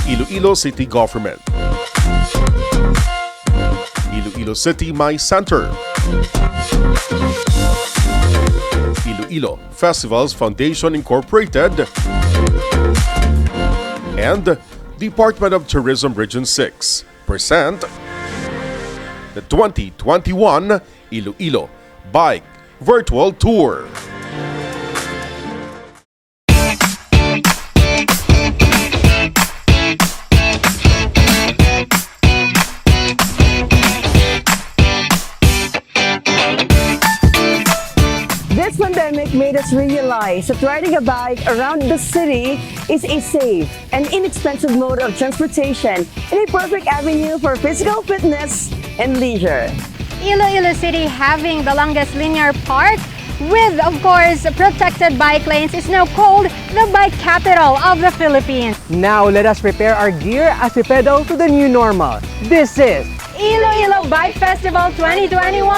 Iloilo City Government, Iloilo City My Center, Iloilo Festivals Foundation Incorporated, and Department of Tourism Region 6 present the 2021 Iloilo Bike Virtual Tour. This pandemic made us realize that riding a bike around the city is a safe and inexpensive mode of transportation and a perfect avenue for physical fitness and leisure. Iloilo City, having the longest linear park with, of course, protected bike lanes, is now called the bike capital of the Philippines. Now let us prepare our gear as we pedal to the new normal. This is Iloilo Bike Festival 2021,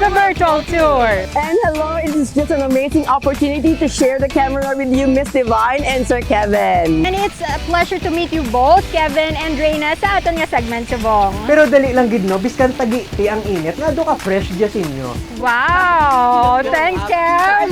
the virtual tour. And hello, it is just an amazing opportunity to share the camera with you, Miss Divine and Sir Kevin. And it's a pleasure to meet you both, Kevin and Reyna, sa aton nga segment subong. pero dali lang gid no biskan tagi ti ang init nga do ka fresh just inyo. Wow! Thanks, Kev!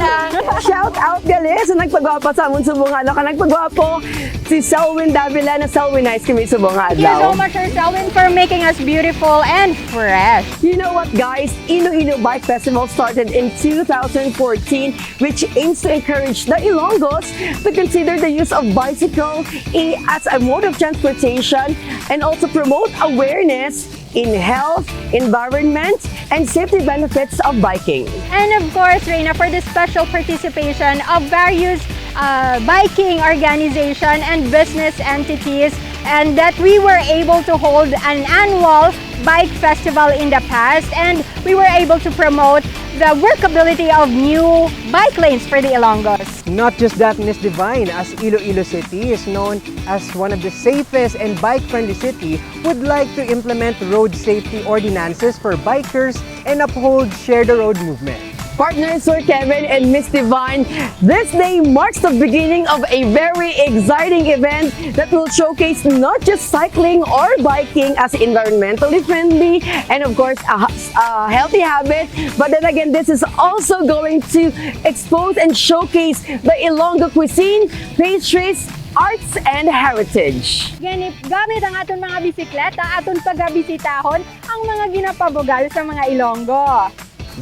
Shout out gali sa nagpagwapo sa amon subong adlaw ka nagpagwapo si Selwyn Davila na Selwyn Nice kami subong Thank you so adlaw. much, Sir Selwyn, for making us beautiful and fresh. You know what, guys? Iloilo Bike Festival started in 2014, which aims to encourage the Ilonggos to consider the use of bicycle as a mode of transportation and also promote awareness in health, environment, and safety benefits of biking. And of course, Reyna, for the special participation of various biking organization and business entities, and that we were able to hold an annual bike festival in the past, and we were able to promote the workability of new bike lanes for the Ilonggos. Not just that, Miss Divine, as Iloilo City is known as one of the safest and bike-friendly city, would like to implement road safety ordinances for bikers and uphold share the road movement. Partners Sir Kevin and Miss Divine, this day marks the beginning of a very exciting event that will showcase not just cycling or biking as environmentally friendly and of course a healthy habit, but then again this is also going to expose and showcase the Ilonggo cuisine, pastries, arts and heritage. Gamit ang aton mga bisikleta, aton pagabisitahon ang mga ginapabugal sa mga Ilonggo.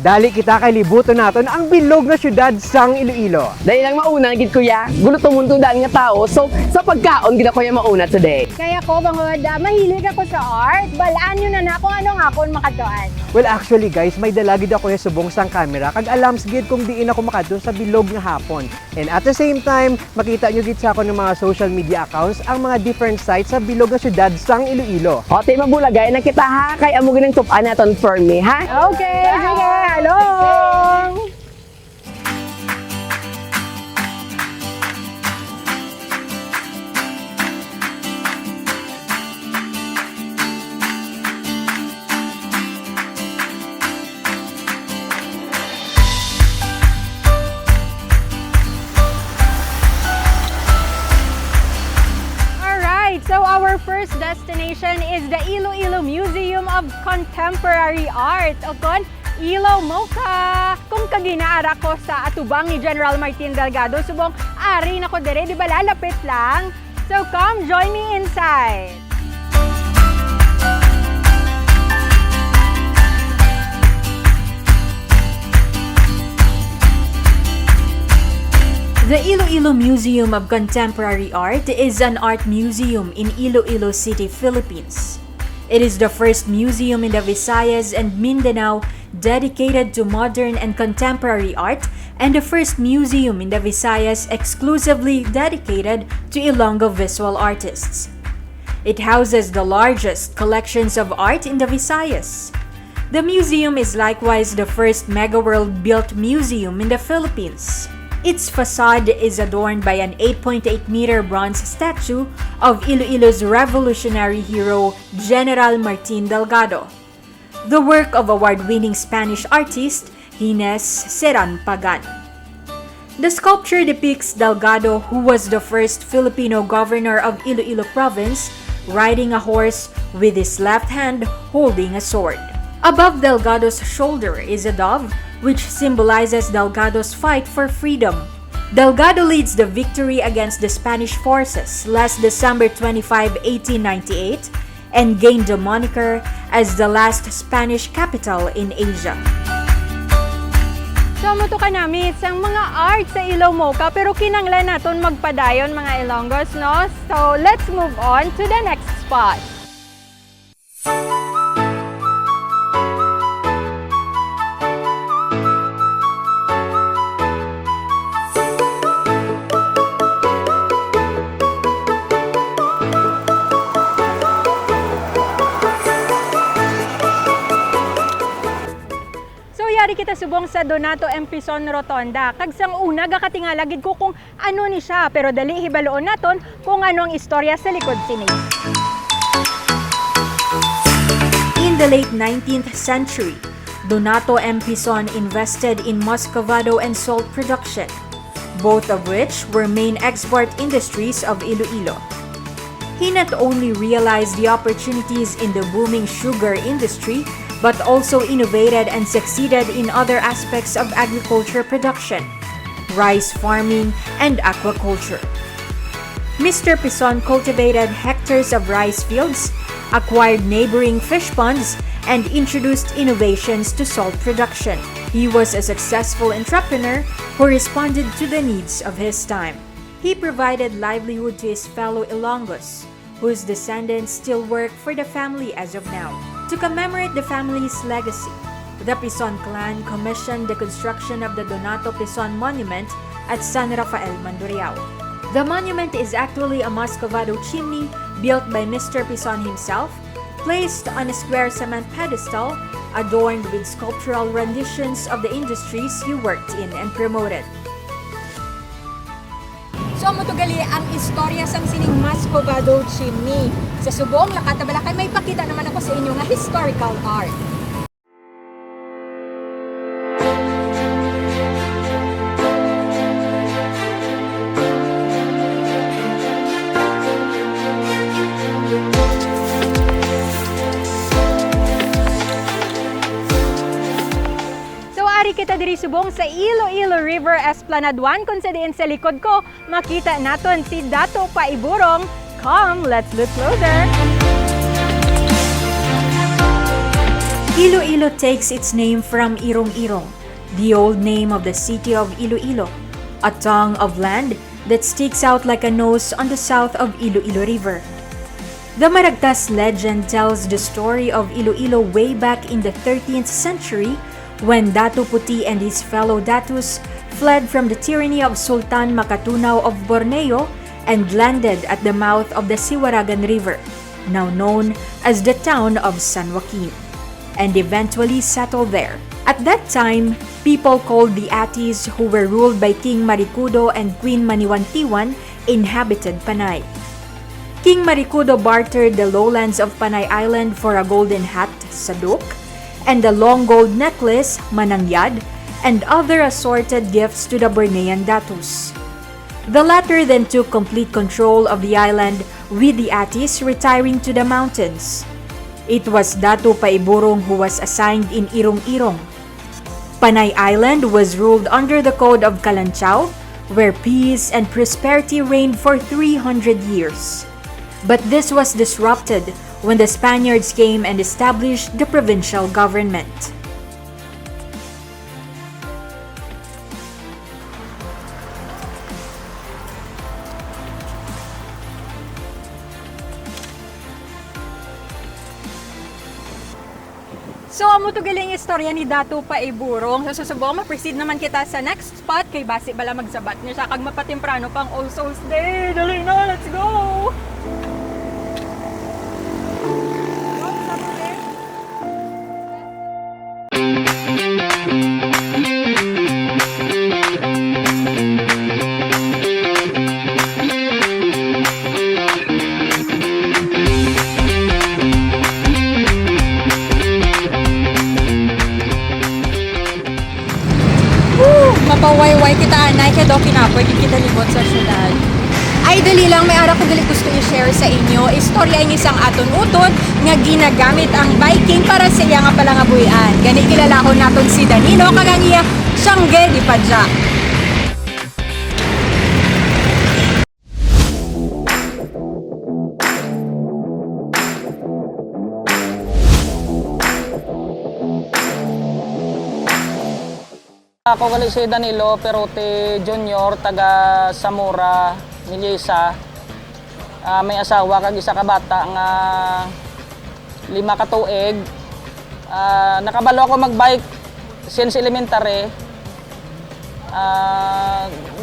Dali kita kay libuton naton ang bilog na syudad sang Iloilo. Dahil lang mauna gid kuya, gulo tumuntudan nga tao, so sa pagkaon gid ako yung mauna today. Kaya ko, bangod, mahilig ako sa art. Balaan nyo na kung ano nga akong makatuan. Well, actually guys, may dalagid ako yung subong sang camera kag alam gid kung diin ako makadto sa bilog nga hapon. And at the same time, makita nyo gid sa ako ng mga social media accounts ang mga different sites sa bilog nga syudad sang Iloilo. O, tayo mabulagay na kita ha, kay amo ginang tupan naton for me ha. Okay, sige, halong! So our first destination is the Iloilo Museum of Contemporary Art. O kon, Ilo Mocha! Kung kaginaara ko sa atubang ni General Martin Delgado, subong ari na ko dire, di ba lalapit lang? So come, join me inside! The Iloilo Museum of Contemporary Art is an art museum in Iloilo City, Philippines. It is the first museum in the Visayas and Mindanao dedicated to modern and contemporary art, and the first museum in the Visayas exclusively dedicated to Ilonggo visual artists. It houses the largest collections of art in the Visayas. The museum is likewise the first mega-world-built museum in the Philippines. Its facade is adorned by an 8.8-meter bronze statue of Iloilo's revolutionary hero, General Martin Delgado, the work of award-winning Spanish artist Ines Serran Pagan. The sculpture depicts Delgado, who was the first Filipino governor of Iloilo province, riding a horse with his left hand holding a sword. Above Delgado's shoulder is a dove, which symbolizes Delgado's fight for freedom. Delgado leads the victory against the Spanish forces last December 25, 1898, and gained the moniker as the last Spanish capital in Asia. So, muto ka namin ang mga art sa Ilaw Mocha, pero kinanglan naton magpadayon mga Ilonggos, no? So, let's move on to the next spot. Yari kita subong sa Donato M. Pison Rotonda. Kagsang una gakatingalagid ko kung ano ni siya, pero dali hibaloon naton kung ano ang istorya sa likod sini. In the late 19th century, Donato M. Pison invested in muscovado and salt production, both of which were main export industries of Iloilo. He not only realized the opportunities in the booming sugar industry, but also innovated and succeeded in other aspects of agriculture production, rice farming, and aquaculture. Mr. Pison cultivated hectares of rice fields, acquired neighboring fish ponds, and introduced innovations to salt production. He was a successful entrepreneur who responded to the needs of his time. He provided livelihood to his fellow Ilonggos, whose descendants still work for the family as of now. To commemorate the family's legacy, the Pison clan commissioned the construction of the Donato Pison Monument at San Rafael, Mandurriao. The monument is actually a muscovado chimney built by Mr. Pison himself, placed on a square cement pedestal, adorned with sculptural renditions of the industries he worked in and promoted. So, mutugali ang istorya sang sining muscovado chimney. Sa subong Lakatabalakay, may pakita naman ako sa inyo nga historical art. Kita diri subong sa Iloilo River Esplanade 1 kung sa diin sa likod ko makita naton si Dato Paiburong. Come, let's look closer. Iloilo takes its name from Irong-Irong, the old name of the city of Iloilo, a tongue of land that sticks out like a nose on the south of Iloilo River. The Maragtas legend tells the story of Iloilo way back in the 13th century when Datu Puti and his fellow Datus fled from the tyranny of Sultan Makatunaw of Borneo and landed at the mouth of the Siwaragan River, now known as the town of San Joaquin, and eventually settled there. At that time, people called the Atis, who were ruled by King Maricudo and Queen Maniwantiwan, inhabited Panay. King Maricudo bartered the lowlands of Panay Island for a golden hat, saduk, and a long gold necklace, manangyad, and other assorted gifts to the Bornean Datus. The latter then took complete control of the island, with the Atis retiring to the mountains. It was Datu Paiburong who was assigned in Irong-Irong. Panay Island was ruled under the Code of Kalanchaw, where peace and prosperity reigned for 300 years. But this was disrupted when the Spaniards came and established the provincial government. So, amo to galing istorya ni Datu Paiburong. So, susubong, ma-proceed naman kita sa next spot kay basi bala magsabat niya siya kag mapatimprano pang All Souls Day. Dali na, let's go! Mapawayway kinapoy kita anay kaya daw kinapoy kita libot sa syudad. Ay dali lang may ara ko dali gusto i-share sa inyo istorya ng isang aton utod nga ginagamit ang biking para sa iya nga palangabuyan. Gani kilalahon naton si Danilo kagang iya Siyangge di Padya. Ako gali si Danilo Perote Junior, taga Samora, Milisa. May asawa kag isa ka bata nga 5 ka tuig. Nakabalo ako magbike since elementary.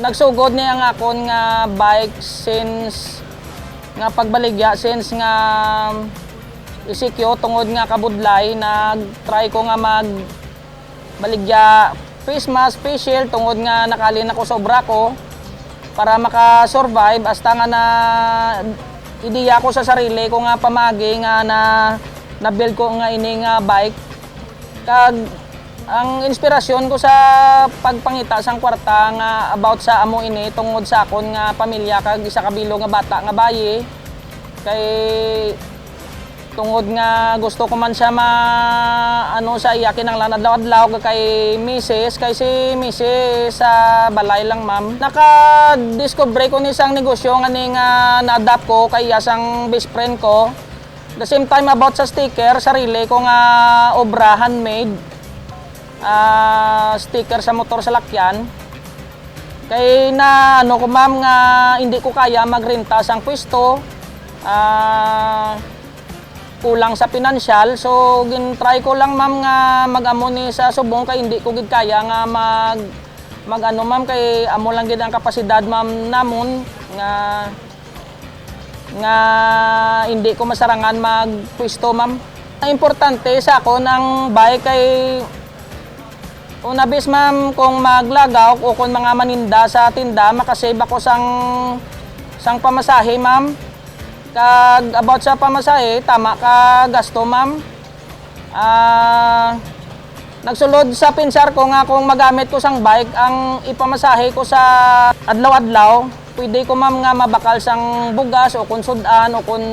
Nagsugod niya ang akon nga bike since nga pagbaligya since nga isikyo tungod nga kabudlay. Nag-try ko nga magbaligya face mask, face shield, tungod nga nakalin ako sa obra ko para makasurvive hasta nga na ideya ko sa sarili ko nga pamagi nga na-build ko nga ini nga bike. Kag ang inspirasyon ko sa pagpangita sang kwarta nga about sa amo ini tungod sa akon nga pamilya kag isa ka bilog nga bata nga bayi. Kay tungod nga gusto ko man siya sa iyakin ang lanadlaw-adlaw kay Mrs. Kay si Mrs. sa balay lang ma'am. Naka-discover ko ni isang negosyo nga na-adapt ko kay isang best friend ko. The same time about sa sticker, sarili ko nga obra handmade. Sticker sa motor sa lakyan. Kay ko ma'am nga hindi ko kaya magrenta sang pwesto. Kulang sa pinansyal, so gin-try ko lang ma'am nga mag-amo ni sa subong kay hindi ko gid kaya nga mag-ano ma'am kay amo lang gid ang kapasidad ma'am namon nga hindi ko masarangan magpwesto ma'am. Ang importante sa ako ng bike kay una bis ma'am kung maglagaw o kung mga maninda sa tinda makasave ako sang pamasahe ma'am. Kag about sa pamasahe, tama ka gasto ma'am. Nagsulod sa pinsar ko nga kung magamit ko sang bike, ang ipamasahe ko sa adlaw-adlaw, pwede ko ma'am nga mabakal sang bugas o kung sudan o kung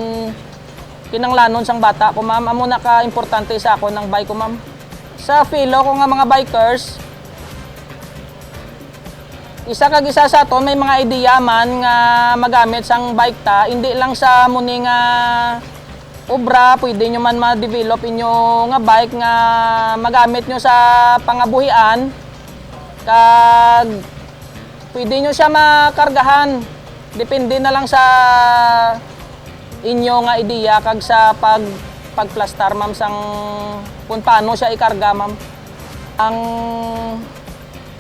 kinanglanon sang bata ko ma'am. Amo na ka importante sa ako ng bike ko ma'am. Sa filo ko nga mga bikers, isa kag isa sa aton may mga ideya man nga magamit sang bike ta, hindi lang sa muni nga obra, pwede nyo man ma-develop inyo nga bike nga magamit nyo sa pangabuhian. Kag pwede nyo siya makargahan, depende na lang sa inyo nga ideya kag sa pagplastar ma'am sang kung paano siya ikarga ma'am. Ang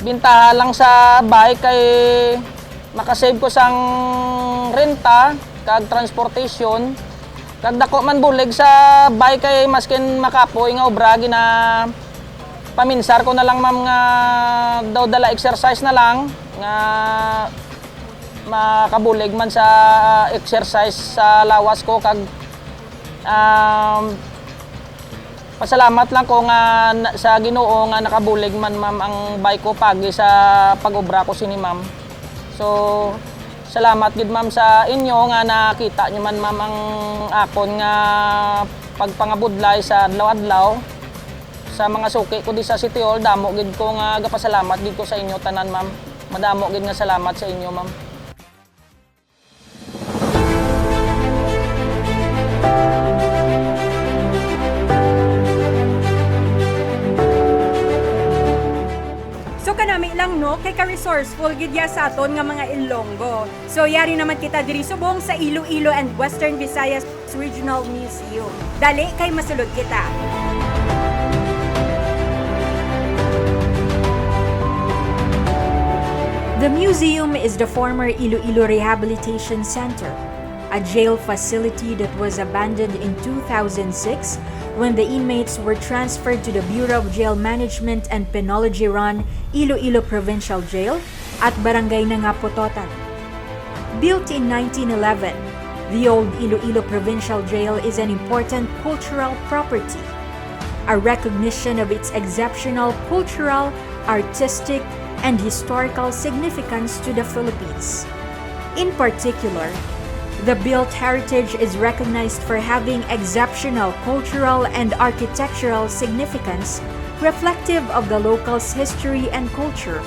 bintaha lang sa bike kay makasave ko sang renta kag transportation. Kag dako man bulig sa bike kay maskin makapoy nga obra gina paminsar ko na lang ma'am nga daw dala exercise na lang nga makabulig man sa exercise sa lawas ko kag pasalamat lang ko nga sa Ginoo nga nakabulig man ma'am ang bike ko pagi sa pag-obra ko sini ma'am. So salamat gid ma'am sa inyo nga nakita nyo man ma'am ang akon nga pagpangabudlay sa adlaw-adlaw. Sa mga suki ko di sa City Hall, damo gid ko nga gapasalamat gid ko sa inyo tanan ma'am. Madamo gid nga salamat sa inyo ma'am. Kanami lang no kay ka-resourceful gid ya sa aton nga mga Ilonggo. So yari naman kita diri subong sa Iloilo and Western Visayas Regional Museum. Dali kay masulod kita. The museum is the former Iloilo Rehabilitation Center, a jail facility that was abandoned in 2006 when the inmates were transferred to the Bureau of Jail Management and Penology-run Iloilo Provincial Jail at Barangay Nangapototan. Built in 1911, the old Iloilo Provincial Jail is an important cultural property, a recognition of its exceptional cultural, artistic, and historical significance to the Philippines. In particular, the built heritage is recognized for having exceptional cultural and architectural significance reflective of the local's history and culture,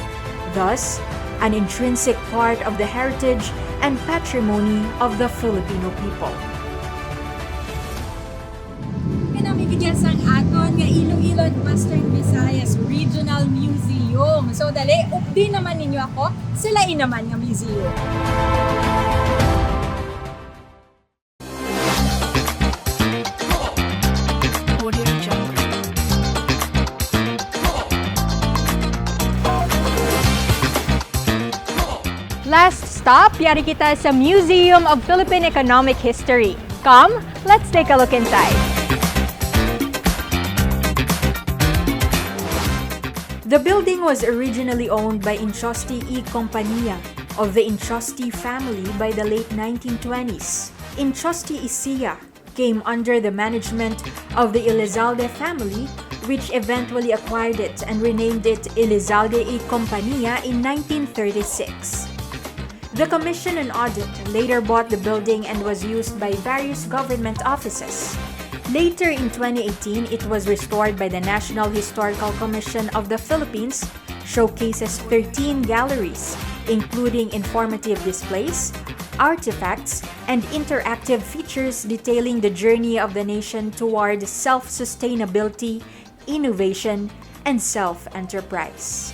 thus, an intrinsic part of the heritage and patrimony of the Filipino people. Kanamigidyan sang aton nga Iloilo and Western Visayas Regional Museum. So dali, updi naman ninyo ako, silain naman nga museum. Last stop, yari kita sa Museum of Philippine Economic History. Come, let's take a look inside. The building was originally owned by Inchosti y Compañía of the Inchosti family by the late 1920s. Inchosti Isia came under the management of the Elizalde family, which eventually acquired it and renamed it Elizalde y Compañía in 1936. The Commission on Audit later bought the building and was used by various government offices. Later in 2018, it was restored by the National Historical Commission of the Philippines, showcases 13 galleries, including informative displays, artifacts, and interactive features detailing the journey of the nation toward self-sustainability, innovation, and self-enterprise.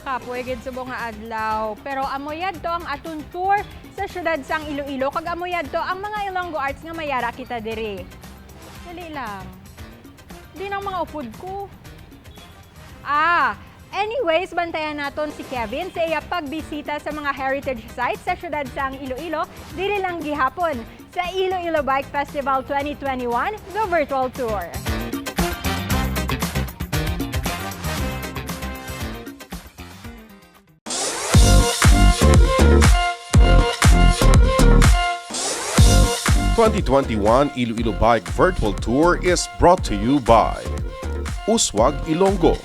Kapoy gid subong nga adlaw, pero amoyad to ang atun tour sa syudad sang Iloilo, kag amoyad to ang mga Ilonggo arts nga mayara kita diri. Dali lang. Di nang mga upod ko. Anyways, bantayan naton si Kevin sa iya pagbisita sa mga heritage sites sa syudad sang Iloilo, diri lang gihapon sa Iloilo Bike Festival 2021, the virtual tour. The 2021 Iloilo Bike Virtual Tour is brought to you by Uswag Ilonggo,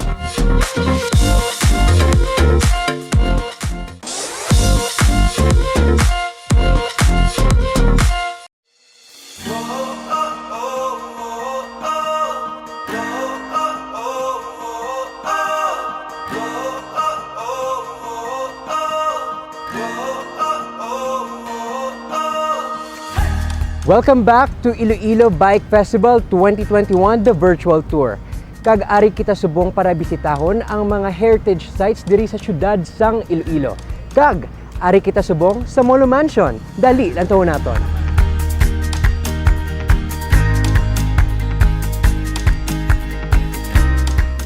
Welcome back to Iloilo Bike Festival 2021, the virtual tour. Kag-ari kita subong para bisitahon ang mga heritage sites diri sa syudad sang Iloilo. Kag-ari kita subong sa Molo Mansion. Dali, lantawon naton.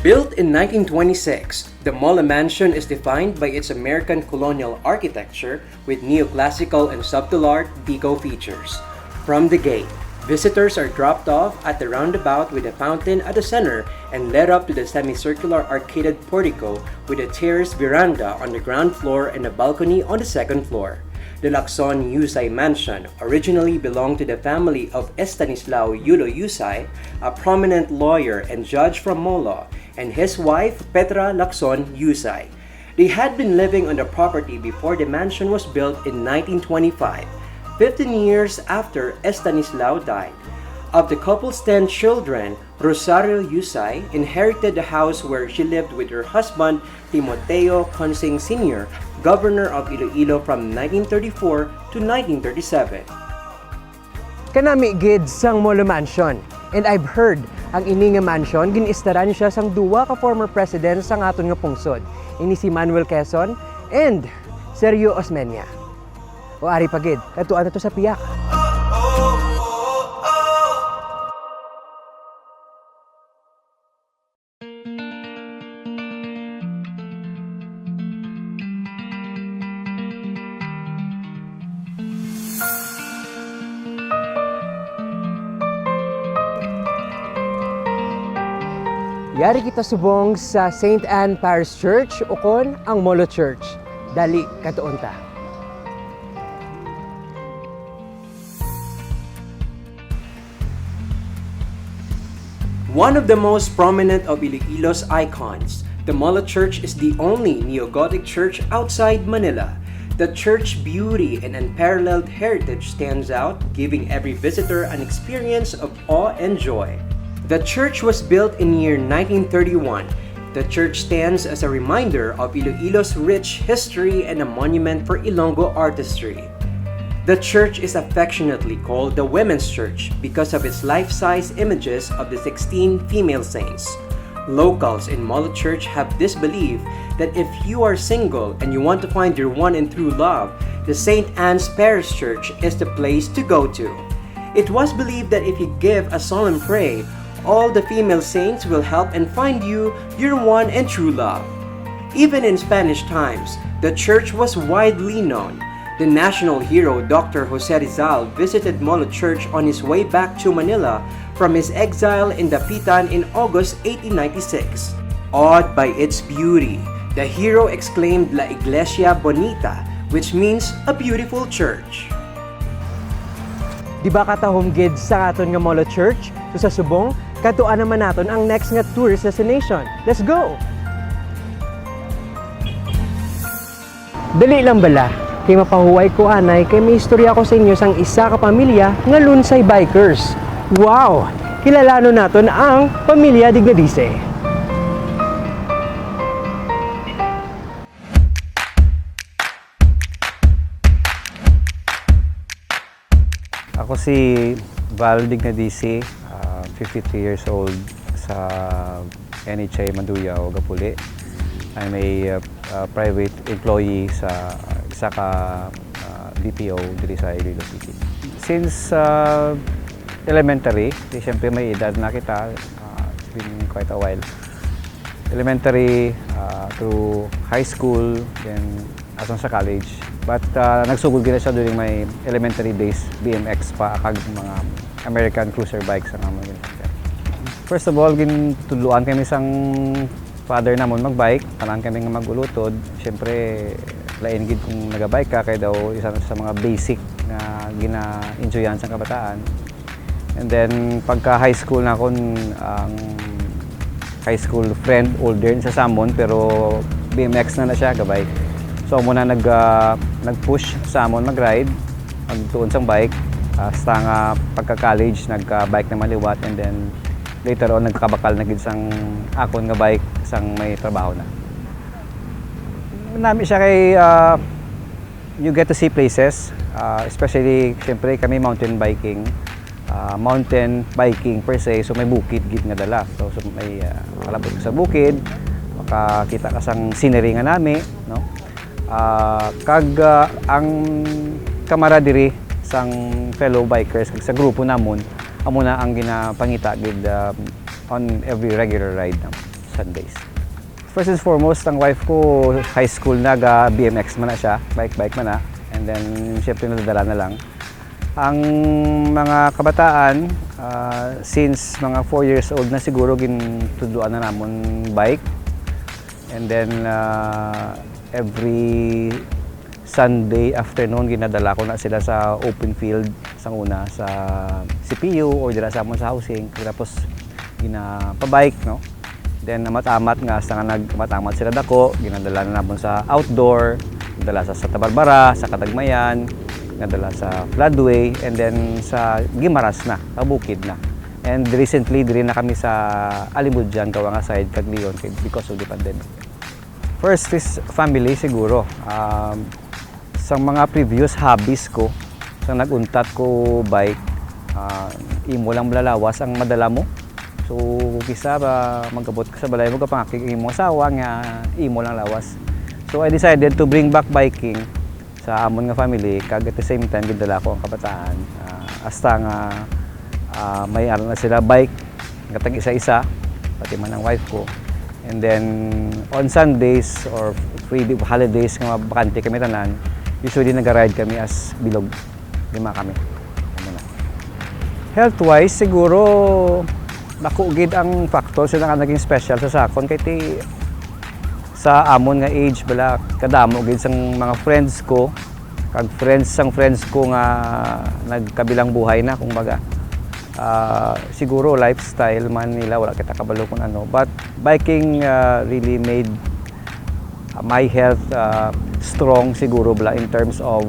Built in 1926, the Molo Mansion is defined by its American colonial architecture with neoclassical and subtle art deco features. From the gate, visitors are dropped off at the roundabout with a fountain at the center and led up to the semicircular arcaded portico with a terraced veranda on the ground floor and a balcony on the second floor. The Lacson Yusay Mansion originally belonged to the family of Estanislao Yulo Yusay, a prominent lawyer and judge from Molo, and his wife Petra Lacson Yusay. They had been living on the property before the mansion was built in 1925. 15 years after Estanislao died. Of the couple's 10 children, Rosario Yusay inherited the house where she lived with her husband, Timoteo Consing Sr., governor of Iloilo from 1934 to 1937. Kanami gid sang Molo Mansion. And I've heard, ang ini nga mansion, ginistaran siya sang duwa ka former presidents sang aton nga pungsod. Ini si Manuel Quezon and Sergio Osmeña. O ari pagid, katuan na to sa piyak. Yari kita subong sa St. Anne Parish Church o kon ang Molo Church. Dali, katuon ta. One of the most prominent of Iloilo's icons, the Molo Church is the only neo-Gothic church outside Manila. The church beauty and unparalleled heritage stands out, giving every visitor an experience of awe and joy. The church was built in year 1931. The church stands as a reminder of Iloilo's rich history and a monument for Ilonggo artistry. The church is affectionately called the Women's Church because of its life-size images of the 16 female saints. Locals in Molo Church have this belief that if you are single and you want to find your one and true love, the St. Anne's Parish Church is the place to go to. It was believed that if you give a solemn prayer, all the female saints will help and find you your one and true love. Even in Spanish times, the church was widely known. The national hero Dr. Jose Rizal visited Molo Church on his way back to Manila from his exile in Dapitan in August 1896. Awed by its beauty, the hero exclaimed La Iglesia Bonita, which means a beautiful church. Di ba katahom gid sa aton nga Molo Church? So sa subong, katuan naman naton ang next nga tourist destination. Let's go! Dali lang bala. Kay mapahuway ko anay kay may istorya ko sa inyo sang isa ka pamilya nga lunsay bikers. Wow! Kilalano naton ang pamilya Dignadice. Ako si Val Dignadice, 53 years old sa NHA Manduyao, Gapuli. I'm a private employee sa isa ka BPO dito sa Iloilo City. Since elementary, siyempre may edad na kita, it's been quite a while. Elementary to high school, then asan sa college. But nagsugod gina siya during my elementary days, BMX pa, kag mga American cruiser bikes ang mga ginagawa. First of all, ginutuluan kami sang father namon magbike, tanan kami nga magulutod. Siyempre, lain gid kung nagabike ka kay daw isa sa mga basic na gina-enjoyan sa kabataan. And then pagka high school na kon ang high school friend older sa Samon pero BMX na siya gabike. So muna nag-push sa amon mag-ride, magtuon sang bike. Hasta nga pagka-college nagka-bike na maliwat and then later on nagkabakal na gid sang akon nga bike sang may trabaho na. Nami siya kay you get to see places, especially siyempre kami mountain biking. Mountain biking per se, so may bukid gid nga dala. So may kalabot sa bukid, makakita ka sang scenery nga nami, no? Kag ang camaraderie sang fellow bikers kag sa grupo namon amo na ang ginapangita gid on every regular ride na Sundays. First and foremost, ang wife ko high school naga BMX man na siya, bike man na, and then syempre nadadala na lang. Ang mga kabataan since mga 4 years old na siguro gintuduan na namon bike, and then every Sunday afternoon ginadala ko na sila sa open field sang una sa CPU or dira sa amon sa housing, tapos ginapabike, no? Then amat-amat nga hasta nga nagmatamat sila dako, ginadala na namon sa outdoor, ginadala sa Santa Barbara, sa Katagmayan, ginadala sa Floodway, and then sa Gimaras na, sa bukid na. And recently diri na kami sa Alimudjan, Kawanga side, kag Leon because of the pandemic. First is family siguro. Sa mga previous hobbies ko, sa naguntat ko bike, imo lang malalawas ang madala mo. So, kisa ba magabot ka sa balay mo kapangakik imo asawa nga imo lang lawas. So, I decided to bring back biking sa amon nga family, kag at the same time gidala ko ang kabataan. Hasta nga may aral na sila bike, katag isa-isa, pati man ang wife ko. And then, on Sundays or free holidays nga bakante kami tanan, usually nag-ride kami as bilog. 5 kami. Health-wise, siguro dako gid ang factor sila nga naging special sa sakon kay ti sa amon nga age bala kadamo gid sang mga friends ko kag friends ko nga nagkabilang buhay na kumbaga. Siguro lifestyle man nila, wala kita kabalo kung ano. But biking really made my health strong siguro bala in terms of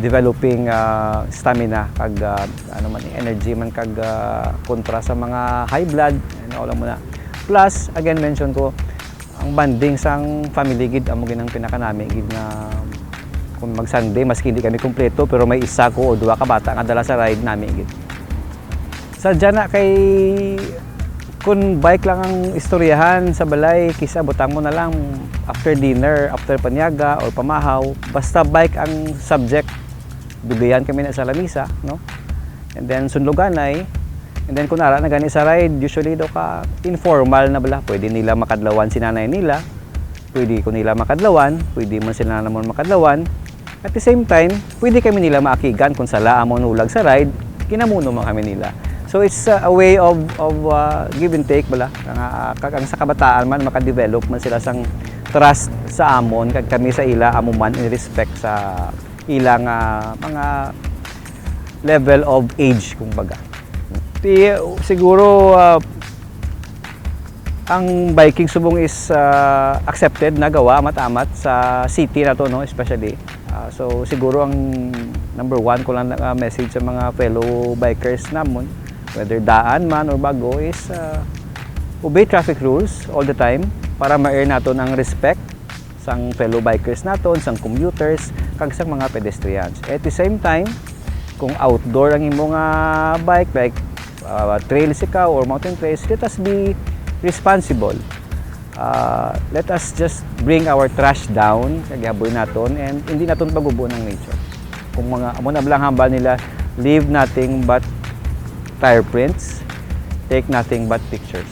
developing stamina kag ano man energy man kag kontra sa mga high blood ano mo na. Plus again mention ko ang banding sang family gid amo ginang pinakanami gid na kung mag Sunday maski hindi kami kumpleto pero may isa ko o duha ka bata nga dala sa ride nami gid. Sadya na kay kung bike lang ang istoryahan sa balay, kisa butang mo na lang after dinner, after panyaga or pamahaw, basta bike ang subject. Dugayan kami na sa lamisa, no? And then sunluganay, and then kung ara na gani sa ride, usually do ka informal na bala, pwede nila makadlawan si nanay nila, pwede ko nila makadlawan, pwede man sila namon makadlawan. At the same time, pwede kami nila maakigan kung sala amon ulag sa ride, kinamuno man kami nila. So it's a way of give and take bala. Ang sa kabataan man makadevelop man sila sang trust sa amon kag kami sa ila amo man in respect sa ilang mga level of age kumbaga. Siguro ang biking subong is accepted na gawa amat-amat sa city na to, no, especially. So siguro ang number one ko lang message sa mga fellow bikers namon, whether daan man or bago, is obey traffic rules all the time para ma-earn naton ang respect sang fellow bikers naton, sang commuters, kag sang mga pedestrians. At the same time, kung outdoor ang imong bike, like trails ikaw or mountain trails, let us be responsible. Let us just bring our trash down, kagaboy naton, and hindi naton pagubo ng nature. Kung mga amo na blang hambal nila, leave nothing but tire prints, take nothing but pictures.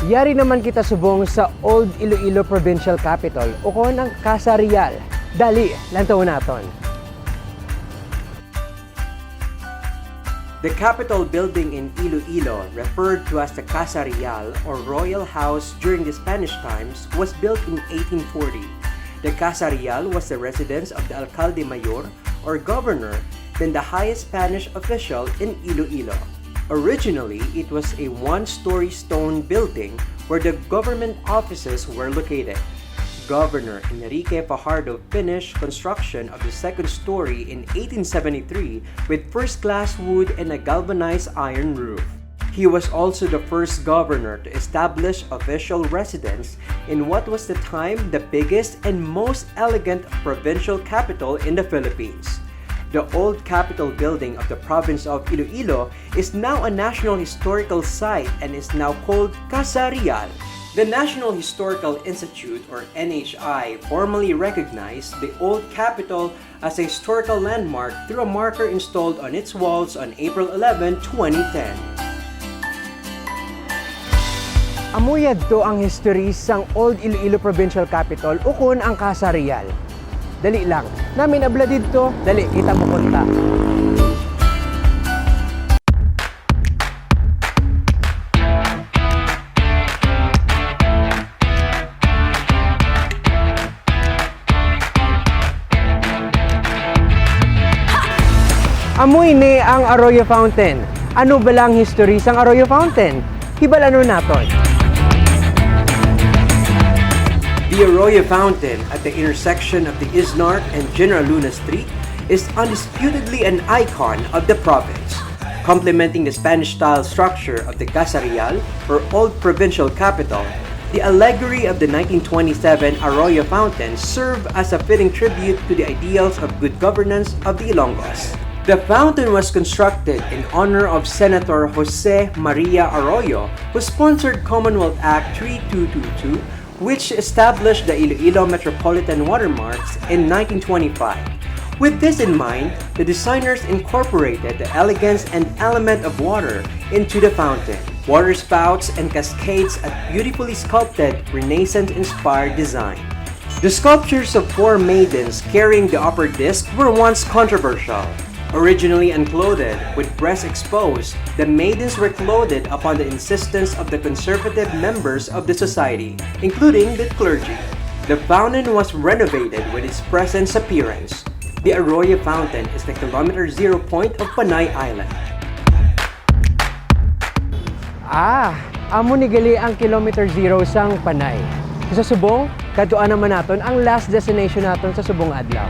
Yari naman kita subong sa Old Iloilo Provincial Capital o kon ang Casa Real. Dali, lantawon naton. The Capitol building in Iloilo, referred to as the Casa Real or Royal House during the Spanish times, was built in 1840. The Casa Real was the residence of the Alcalde Mayor or governor, then the highest Spanish official in Iloilo. Originally, it was a one-story stone building where the government offices were located. Governor Enrique Fajardo finished construction of the second story in 1873 with first-class wood and a galvanized iron roof. He was also the first governor to establish official residence in what was the time the biggest and most elegant provincial capital in the Philippines. The old Capitol building of the province of Iloilo is now a National Historical Site and is now called Casa Real. The National Historical Institute, or NHI, formally recognized the old Capitol as a historical landmark through a marker installed on its walls on April 11, 2010. Amuyad to ang history sang Old Iloilo Provincial Capital o kun ang Casa Real. Dali lang. Namin abla dito, dali kita mo punta. Amoy ni ang Arroyo Fountain. Ano ba lang history sang Arroyo Fountain? Hibalano naton. The Arroyo Fountain at the intersection of the Isnart and General Luna Street is undisputedly an icon of the province. Complementing the Spanish-style structure of the Casa Real, or Old Provincial Capital, the allegory of the 1927 Arroyo Fountain served as a fitting tribute to the ideals of good governance of the Ilonggos. The fountain was constructed in honor of Senator Jose Maria Arroyo, who sponsored Commonwealth Act 3222, which established the Iloilo Metropolitan Watermarks in 1925. With this in mind, the designers incorporated the elegance and element of water into the fountain. Water spouts and cascades a beautifully sculpted, Renaissance-inspired design. The sculptures of four maidens carrying the upper disc were once controversial. Originally unclothed, with breasts exposed, the maidens were clothed upon the insistence of the conservative members of the society, including the clergy. The fountain was renovated with its present appearance. The Arroyo Fountain is the kilometer zero point of Panay Island. Amo ni gali ang kilometer zero sang Panay. Sa Subong, katuan naman naton ang last destination naton sa Subong adlaw.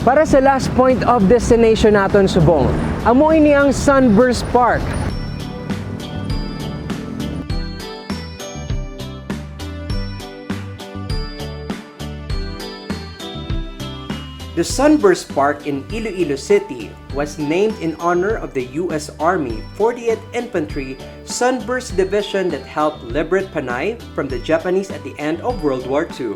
Para sa last point of destination naton Subong, amo ini ang Sunburst Park. The Sunburst Park in Iloilo City was named in honor of the U.S. Army 40th Infantry Sunburst Division that helped liberate Panay from the Japanese at the end of World War II.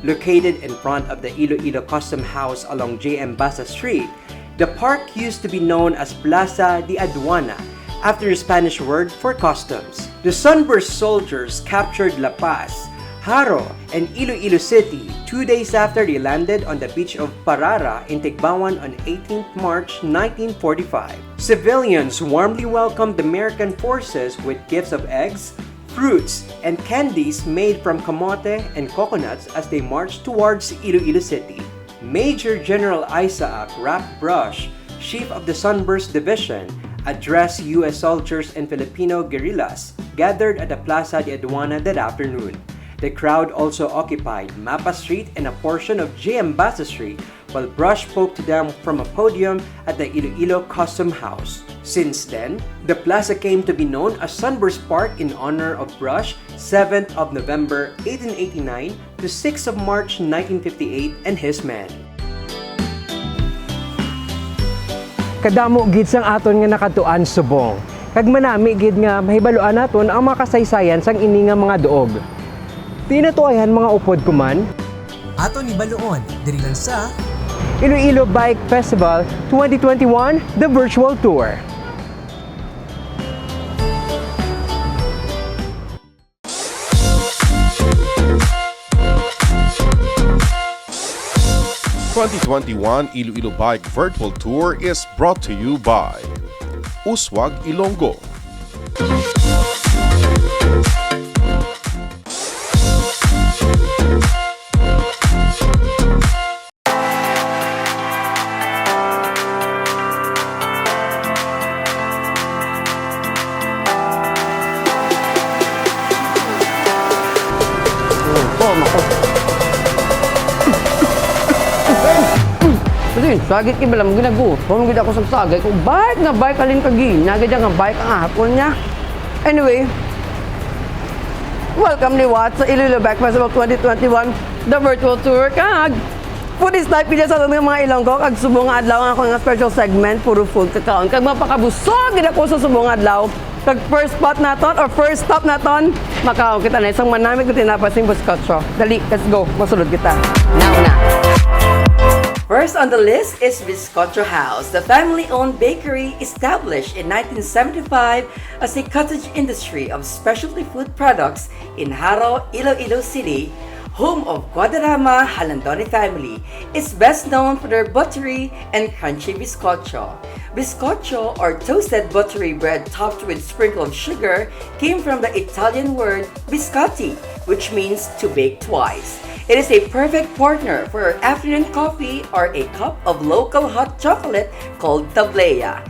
Located in front of the Iloilo Custom House along J.M. Basa Street, the park used to be known as Plaza de Aduana, after the Spanish word for customs. The Sunburst soldiers captured La Paz, Haro, and Iloilo City 2 days after they landed on the beach of Parara in Tigbawan on 18 March 1945. Civilians warmly welcomed the American forces with gifts of eggs, fruits, and candies made from kamote and coconuts as they marched towards Iloilo City. Major General Isaac Rap Brush, chief of the Sunburst Division, addressed U.S. soldiers and Filipino guerrillas gathered at the Plaza de Aduana that afternoon. The crowd also occupied Mapa Street and a portion of J.M. Basa Street, while Brush spoke to them from a podium at the Iloilo Custom House. Since then, the plaza came to be known as Sunburst Park in honor of Brush, 7th of November 1889 to 6th of March 1958 and his men. Kadamo gid sang aton nga nakatuan Subong. Kag manami gid nga mahibaluan naton ang mga kasaysayan sang ini nga mga duog. Tinatuayan mga upod kuman. Aton ni baluon diri lang sa Iloilo Bike Festival 2021, the virtual tour. #2021 Iloilo Bike Virtual Tour is brought to you by Uswag Ilonggo, Sagit ki bala mo ginagutom gid ako sa sagay kung bike na bike alin kagi nagad nga bike ang hapon niya. Anyway, welcome ni Wat sa Iloilo Bike Festival 2021, the virtual tour kag food is type kita sa mga Ilonggo kag subong nga adlaw ako nga special segment puro food kakaon kag mapakabusog gid ako sa subong nga adlaw kag first spot naton or first stop naton Macau kita na isang manamig ko tinapasing buskotso. Dali, let's go. Masulod kita. Now na. First on the list is Bizcocho House, the family-owned bakery established in 1975 as a cottage industry of specialty food products in Haro, Iloilo City, home of Guadarrama Halandoni family. It's best known for their buttery and crunchy bizcocho. Bizcocho, or toasted buttery bread topped with sprinkle of sugar, came from the Italian word biscotti, which means to bake twice. It is a perfect partner for your afternoon coffee or a cup of local hot chocolate called tablea.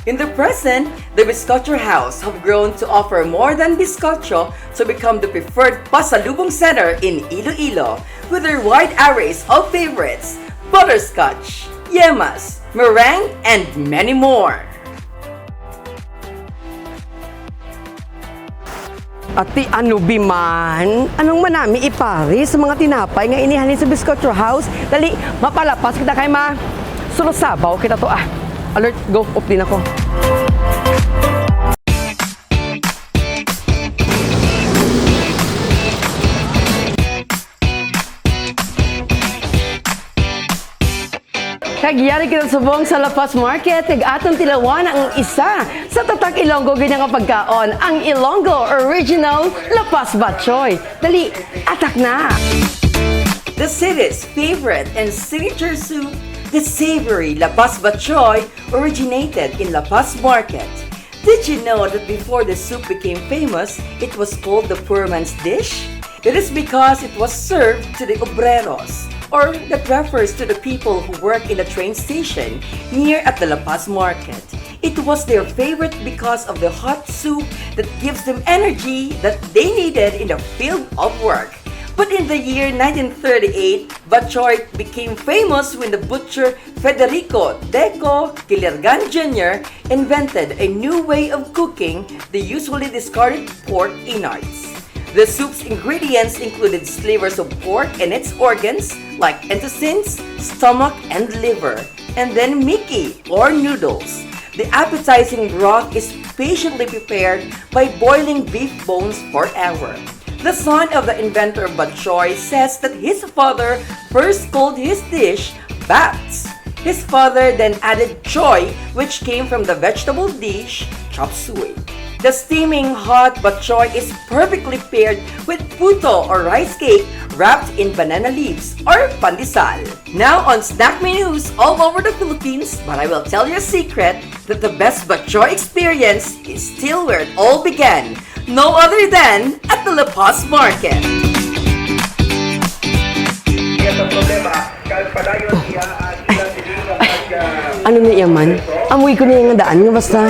In the present, the Bizcocho House have grown to offer more than bizcocho to become the preferred pasalubong center in Iloilo with their wide arrays of favorites, butterscotch, yemas, meringue, and many more. Ati, ano biman? Anong manami ipari sa mga tinapay nga inihalin sa Biscotro House? Dali, mapalapas kita kay ma. Sulusabaw kita to ah. Alert, go, up din ako. Kagyari kita subong sa Lapas Market, nag-atong tilawan ang isa sa tatak Ilonggo ganyang pagkaon, ang Ilonggo Original Lapas Batchoy. Dali, atak na! The city's favorite and signature soup, the savory Lapas Batchoy, originated in Lapas Market. Did you know that before the soup became famous, it was called the poor man's dish? It is because it was served to the obreros, or that refers to the people who work in the train station near at the La Paz Market. It was their favorite because of the hot soup that gives them energy that they needed in the field of work. But in the year 1938, batchoy became famous when the butcher Federico Deco Quillergan Jr. invented a new way of cooking the usually discarded pork innards. The soup's ingredients included slivers of pork and its organs, like intestines, stomach, and liver, and then miki, or noodles. The appetizing broth is patiently prepared by boiling beef bones for an hour. The son of the inventor of batchoy says that his father first called his dish bats. His father then added choy, which came from the vegetable dish chop suey. The steaming hot batchoy is perfectly paired with puto or rice cake wrapped in banana leaves or pandesal. Now on snack menus all over the Philippines, but I will tell you a secret that the best batchoy experience is still where it all began. No other than at the La Paz Market. Ano na yaman? Amoy ko na yung daan nga basta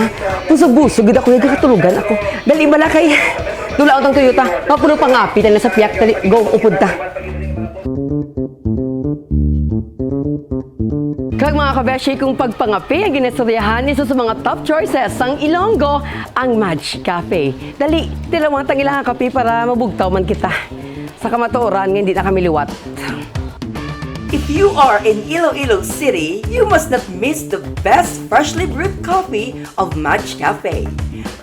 busog-busog gid ako yung kakatulugan ako. Dali bala kay tulaw tang Toyota. Mapuno pangapitan na sa piyak. Dali, go, upod ta. Kag mga kabeshi kong pagpangapi, ang ginestoryahan isa sa mga top choices sang Ilonggo, ang Madge Cafe. Dali, tilawang tang ilang kape para mabugtaw man kita. Sa kamatuoran nga hindi na kami liwat. If you are in Iloilo City, you must not miss the best freshly brewed coffee of Madge Cafe.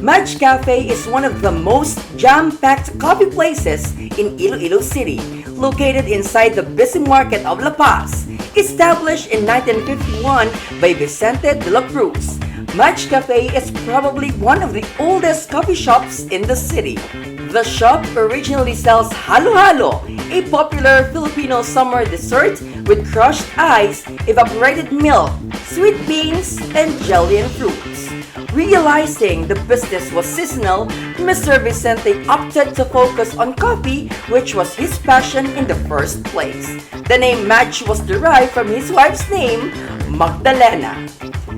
Madge Cafe is one of the most jam-packed coffee places in Iloilo City, located inside the busy market of La Paz. Established in 1951 by Vicente de la Cruz, Madge Cafe is probably one of the oldest coffee shops in the city. The shop originally sells halo-halo, a popular Filipino summer dessert with crushed ice, evaporated milk, sweet beans, and jelly and fruits. Realizing the business was seasonal, Mr. Vicente opted to focus on coffee, which was his passion in the first place. The name Madge was derived from his wife's name, Magdalena.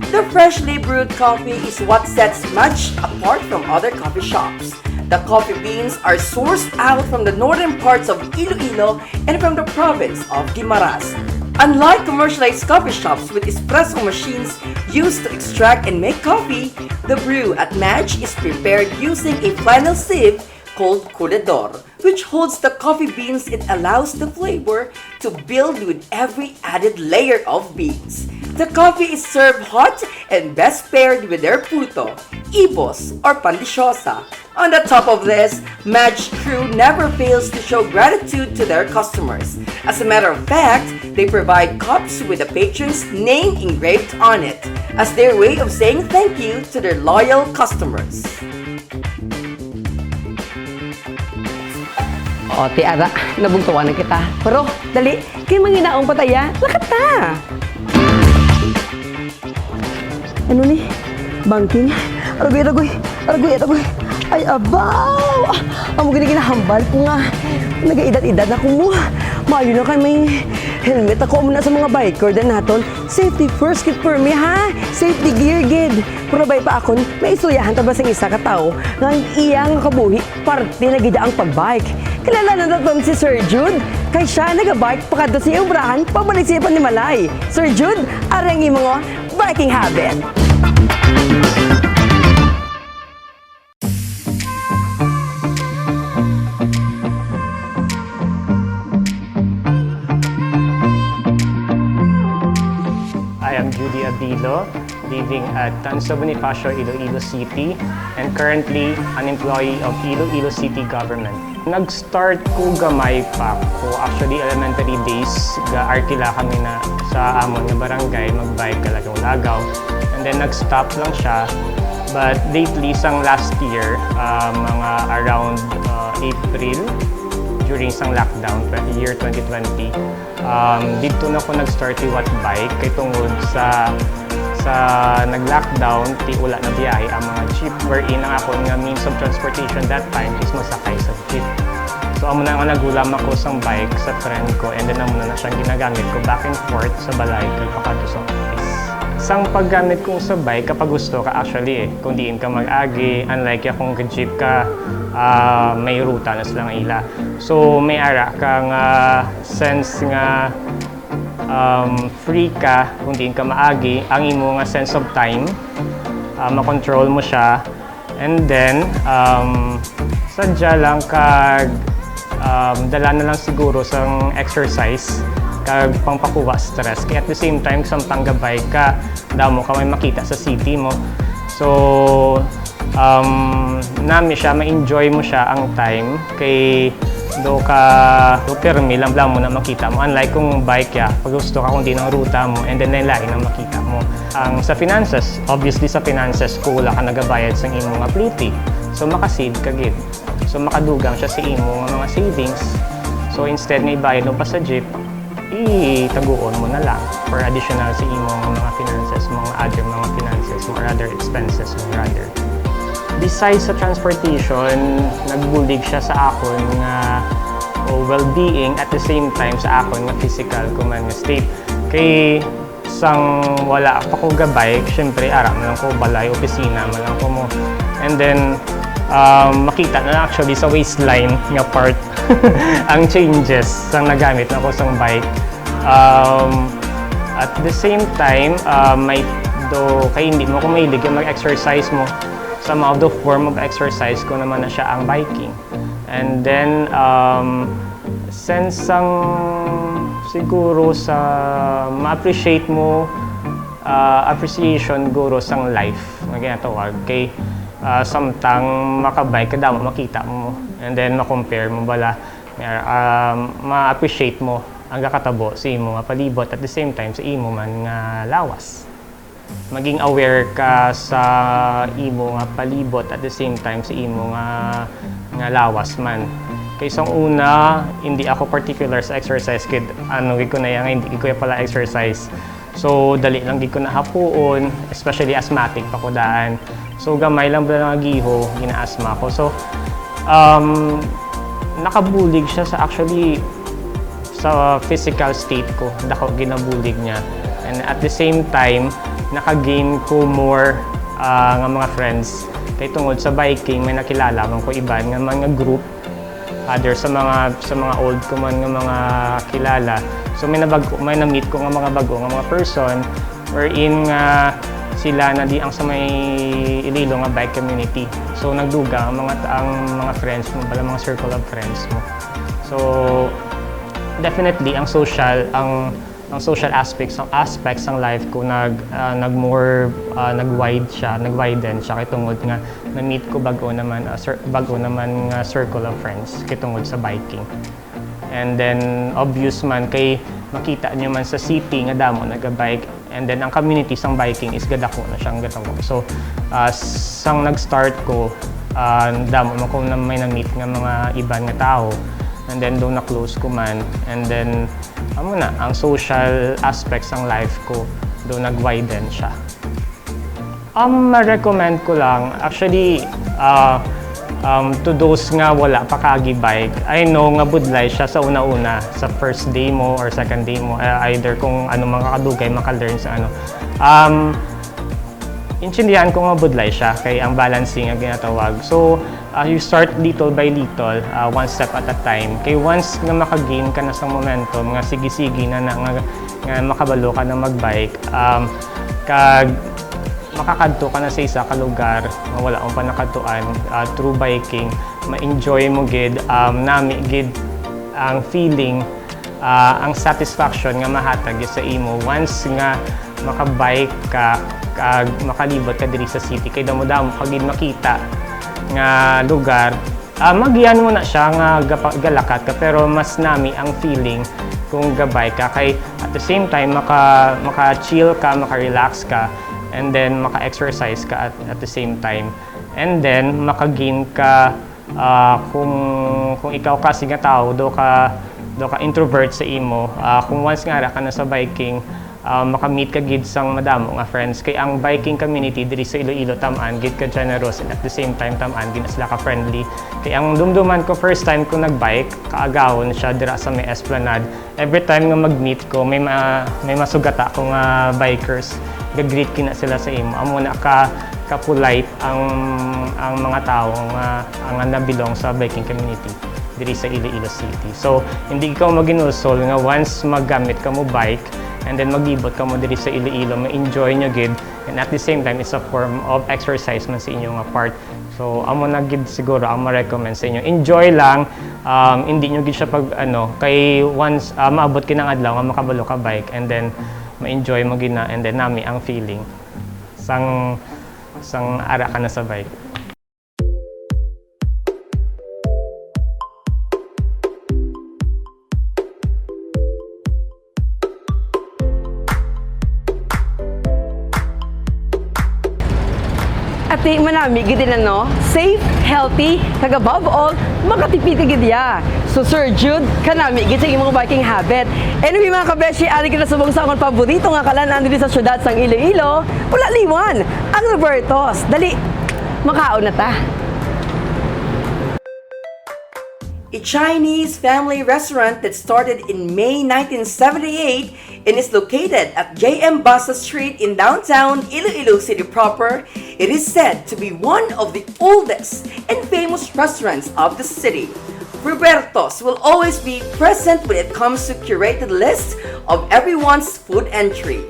The freshly brewed coffee is what sets Madge apart from other coffee shops. The coffee beans are sourced out from the northern parts of Iloilo and from the province of Guimaras. Unlike commercialized coffee shops with espresso machines used to extract and make coffee, the brew at Madge is prepared using a flannel sieve called couledor, which holds the coffee beans. It allows the flavor to build with every added layer of beans. The coffee is served hot and best paired with their puto, ibos, or pandisyosa. On the top of this, Madge crew never fails to show gratitude to their customers. As a matter of fact, they provide cups with the patron's name engraved on it, as their way of saying thank you to their loyal customers. O, tiara, nabugtawan na kita. Pero, dali, kayo manginaong pataya, lakat na! Ano ni? Banking? Aragoy. Ay, abaw! Amo ginahambal ko nga. Nagaidad-idad na ko mo. Maayo na kay may helmet ako muna sa mga biker din naton. Safety first kit for me, ha? Safety gear, gid. Pero bay pa akon, may isuyahan ta ba sa isa ka tao nga iyang kabuhi parte na gid ang pagbike. Kilala na naton si Sir Jude. Kay siya nagabike pakadto sa iyong brahan, pabalik siya pa ni Malay. Sir Jude, arang mga biking habit. Judy Abilo, living at Tanso Bonifacio, Iloilo City, and currently an employee of Iloilo City government. Nag-start ko gamay pa ko. Actually, elementary days, ga-arkila kami na sa amon nga barangay, mag-bike kalagaw-lagaw. And then nag-stop lang siya. But lately, sang last year, mga around April, during sang lockdown, year 2020, dito na ako nag-start iwat bike kay tungod sa nag-lockdown, ti wala na biyahe ang mga jeep, wherein ang ako nga means of transportation that time is masakay sa jeep. So amo na nga nagulam ako sang bike sa friend ko, and then amo na siyang ginagamit ko back and forth sa balay kay pakadto sa office. Sang paggamit kong sa bike kapag gusto ka actually kung diin ka mag-agi, unlike kung jeep ka, may ruta na silang ila. So may ara kang sense nga free ka kung diin ka maagi, ang imo nga sense of time, makontrol mo siya, and then sadya lang kag dala na lang siguro sang exercise kag pangpakuha stress. Kaya at the same time, isang panggabay ka, damo ka may makita sa city mo. So, nami siya, ma-enjoy mo siya ang time. Kay do permi lang mo na makita mo. Unlike kung bike ya, pag gusto ka kung di ng ruta mo, and then nailain ang makita mo. Ang sa finances, obviously sa finances, kung wala ka nagabayad sa imong apliti. So, makasave ka gid. So, makadugang siya sa imong mga savings. So, instead nga ibayad mo pa sa jeep, itaguon mo na lang for additional sa imong mga finances, mga other mga finances, or other expenses mo rather. Besides sa transportation, nagbulig siya sa akon nga well-being, at the same time sa akon nga physical kuman nga state. Kay sang wala pa ko gabay, syempre aram lang ko balay, opisina man lang ko mo. And then makita na actually sa waistline nga part ang changes sang nagamit na ko sang bike. At the same time, kay hindi mo kung mahilig yung mag-exercise mo, somehow the form of exercise ko naman na siya ang biking. And then, sense ang siguro sa ma-appreciate mo, appreciation guro sang life na ginatawag. Kay samtang makabike, kada mo makita mo, and then ma-compare mo bala, ma-appreciate mo ang kakatabo sa imo nga palibot, at the same time sa imo man nga lawas. Maging aware ka sa imo nga palibot, at the same time sa imo nga lawas man. Kay isang una, hindi ako particular sa exercise, kid gid ko na yan, hindi ko pala exercise. So dali lang gid ko na hapuon, especially asthmatic pa ko daan. So gamay lang ba nga giho, gina-asthma ko. So nakabulig siya sa actually sa physical state ko, dako ginabulig niya. And at the same time, naka-gain ko more nga mga friends. Kay tungod sa biking, may nakilala man ko iba nga mga group, other sa mga old ko man nga mga kilala. So may na-meet ko nga mga bago nga mga person, wherein nga sila na di ang sa may Iloilo nga bike community. So nagduga ang mga friends mo, bala mga circle of friends mo. So definitely ang social aspects ng life ko nag-widen siya kay tungod nga na-meet ko bago naman nga circle of friends kay tungod sa biking. And then obvious man kay makita niyo man sa city nga damo naga-bike, and then ang community sang biking is gadako na siyang gatawag. So sang nag-start ko, damo man ko na may na-meet nga mga iban nga tao. And then doon na-close ko man, and then ang social aspects ng life ko doon nag-widen siya. Ma-recommend ko lang, actually, to those nga wala pa kagi-bike, I know nga budlay siya sa una-una, sa first day mo or second day mo, either kung ano mga kadugay maka-learn sa ano. Intindihan ko nga budlay siya, kay ang balancing nga ginatawag. So, you start little by little, one step at a time. Kay once nga maka-gain ka na sa momentum, nga sige-sige na nga makabalo ka na mag-bike, kag makakadto ka na sa isa ka lugar nga wala akong panakatuan through biking, ma-enjoy mo gid, nami gid ang feeling, ang satisfaction nga mahatag sa imo once nga makabike ka, makalibot ka diri sa city kay damo-damo kag makita nga lugar. Magian mo na siya nga galakat ka pero mas nami ang feeling kung gabay ka kay at the same time maka-chill ka, maka-relax ka and then maka-exercise ka at the same time and then maka-gain ka kung ikaw kasi nga tao do ka introvert sa imo kung once nga ra ka na sa biking makamit ka gid sang madamo nga friends kay ang biking community diri sa Iloilo tam-an gid ka generous and at the same time tam-an gid sila ka friendly kay ang dumduman ko first time ko nagbike kaagawon siya dira sa may Esplanade every time nga mag-meet ko may masugata ko nga bikers gag-greet kina sila sa imo amo na ka polite ang mga tao nga ang nabilong sa biking community diri sa Iloilo City so hindi ikaw maginulsol nga once maggamit ka mo bike and then maglibot ka mo diri sa Iloilo, ma-enjoy nyo gid and at the same time it's a form of exercise man sa inyong part. So amo na gid siguro ang ma-recommend sa inyo. Enjoy lang, hindi nyo gid siya pag kay once maabot kinang adlaw nga makabalo ka bike and then ma-enjoy mo gid na and then nami ang feeling sang ara ka na sa bike. At di manami gid na safe, healthy, kag above all, makatipid gid ya. So Sir Jude, kanami gid sa imong biking habit. Anyway mga kabeshi, ari kita subong sa akong paborito nga kalanan diri sa syudad sang Iloilo. Wala liwan, ang Robertos. Dali, makaon na ta. A Chinese family restaurant that started in May 1978 and is located at J.M. Basa Street in downtown Iloilo City proper, it is said to be one of the oldest and famous restaurants of the city. Roberto's will always be present when it comes to curated lists of everyone's food entry.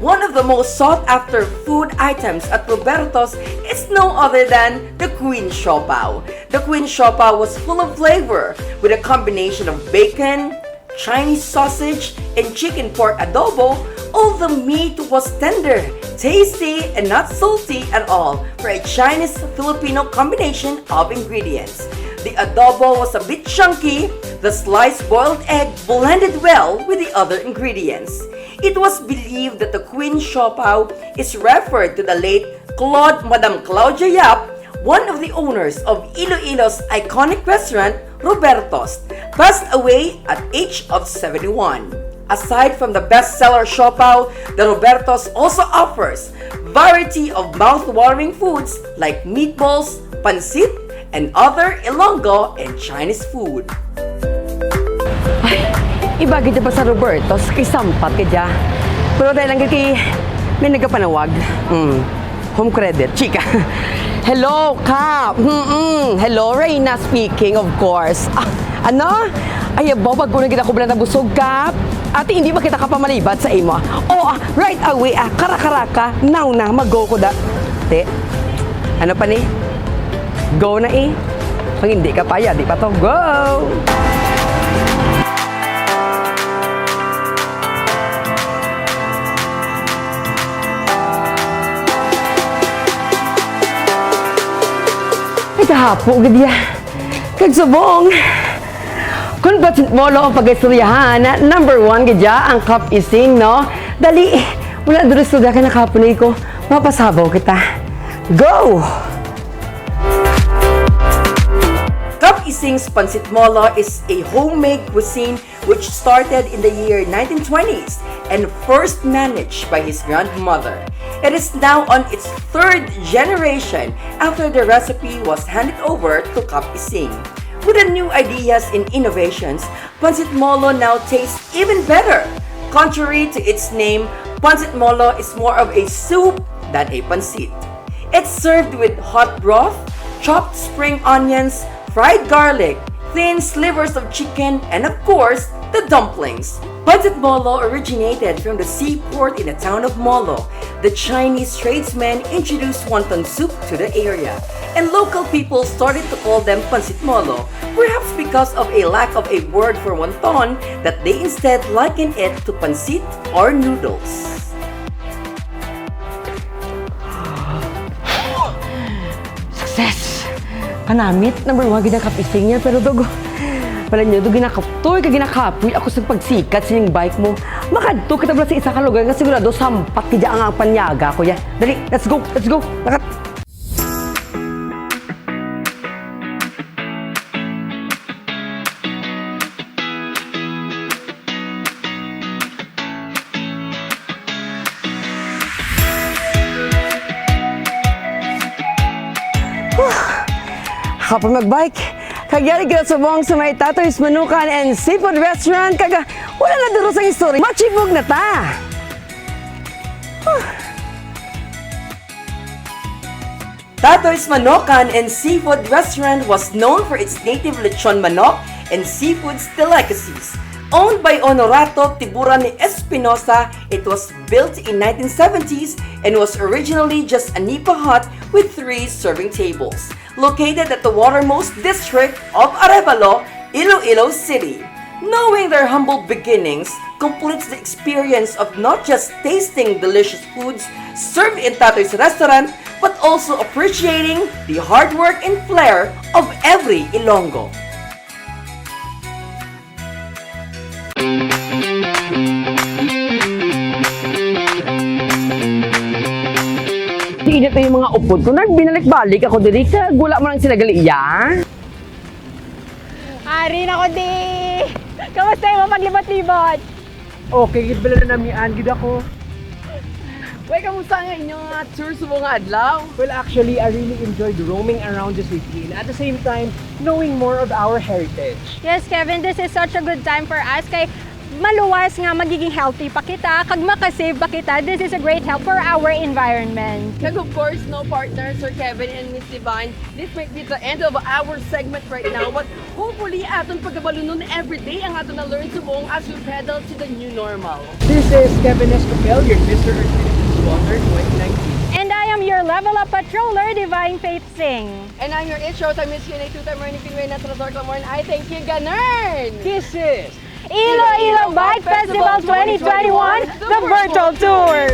One of the most sought-after food items at Roberto's is no other than the Queen Siopaw. The Queen Siopaw was full of flavor with a combination of bacon, Chinese sausage, and chicken pork adobo. All the meat was tender, tasty, and not salty at all for a Chinese-Filipino combination of ingredients. The adobo was a bit chunky, the sliced boiled egg blended well with the other ingredients. It was believed that the Queen Siopaw is referred to the late Madam Claudia Yap, one of the owners of Iloilo's iconic restaurant, Roberto's, passed away at age of 71. Aside from the bestseller Siopaw, the Roberto's also offers variety of mouth-watering foods like meatballs, pancit, and other Ilonggo and Chinese food. Iba gid ba sa Roberto's kay sampat kaya. Pero dahil lang kay may nagapanawag. Home credit, chika. Hello, Kap. Hello, Reina speaking, of course. Ano? Ay, babag ko na gid ako bala na busog, Kap. Ate, hindi ba kita kapamalibat sa imo? Right away, karakaraka. Now na, mag-go ko da. Te, ano pa ni? Go na eh. Kung hindi ka pa, di pa to, go! Kahapo gid ya. Kag subong. Kun pasit molo ang pag-istoryahan, number 1 gid ya ang cup ising, no? Dali, wala diri suda ka nakapunay ko. Mapasabaw kita. Go! Cup Ising's Pancit Molo is a homemade cuisine which started in the year 1920s and first managed by his grandmother. It is now on its 3rd generation after the recipe was handed over to Cup Ising. With the new ideas and innovations, Pancit Molo now tastes even better. Contrary to its name, Pancit Molo is more of a soup than a pancit. It's served with hot broth, chopped spring onions, fried garlic, thin slivers of chicken, and of course, the dumplings. Pancit Molo originated from the seaport in the town of Molo. The Chinese tradesmen introduced wonton soup to the area, and local people started to call them Pancit Molo, perhaps because of a lack of a word for wonton that they instead likened it to pancit or noodles. Kanamit, number 1, ginakapising niya, pero dogo. Pala niyo, dogo ginakaptoy, ginakapoy ako sa pagsikat sining bike mo. Makadto kita sa isa ka lugar, nga sigurado sampat kaya ang panyaga ko ya. Dali, let's go, let's go. Lakat. Kapag mag-bike, kagyari ka sa buong sa may Tatoy's Manukan and Seafood Restaurant, kaga wala na duro sa history. Machibog na ta! Tatoy's Manukan and Seafood Restaurant was known for its native lechon manok and seafoods delicacies. Owned by Honorato Tiburan ni Espinosa, it was built in 1970s and was originally just a nipa hut with 3 serving tables. Located at the watermost district of Arevalo, Iloilo City. Knowing their humble beginnings completes the experience of not just tasting delicious foods served in Tatoy's restaurant, but also appreciating the hard work and flair of every Ilonggo. Init na yung mga upod ko. Binalik-balik ako dili ka. Gula mo lang sila galiya. Ari na ko di! Kamusta mo paglibot-libot? Okay, gid bala na namian gid ako. Uy, kamusta nga inyong tour sa mga adlaw? Well, actually, I really enjoyed roaming around the city and at the same time, knowing more of our heritage. Yes, Kevin, this is such a good time for us kay maluwas nga magiging healthy pa kita, kag makasave pa kita. This is a great help for our environment. Kag of course, no partner, Sir Kevin and Miss Divine. This might be the end of our segment right now, but hopefully aton pagabalunon every day ang aton na learn subong as we pedal to the new normal. This is Kevin Escopel, your Mr. Earth Philippines Water 2019. And I am your Level Up Patroller, Divine Faith Singh. And I'm your Showtime Miss Q&A 2-time Ernie Pinway na Trasor Clamorn. I thank you, Ganern! This is Iloilo Bike Festival 2021, the virtual tour!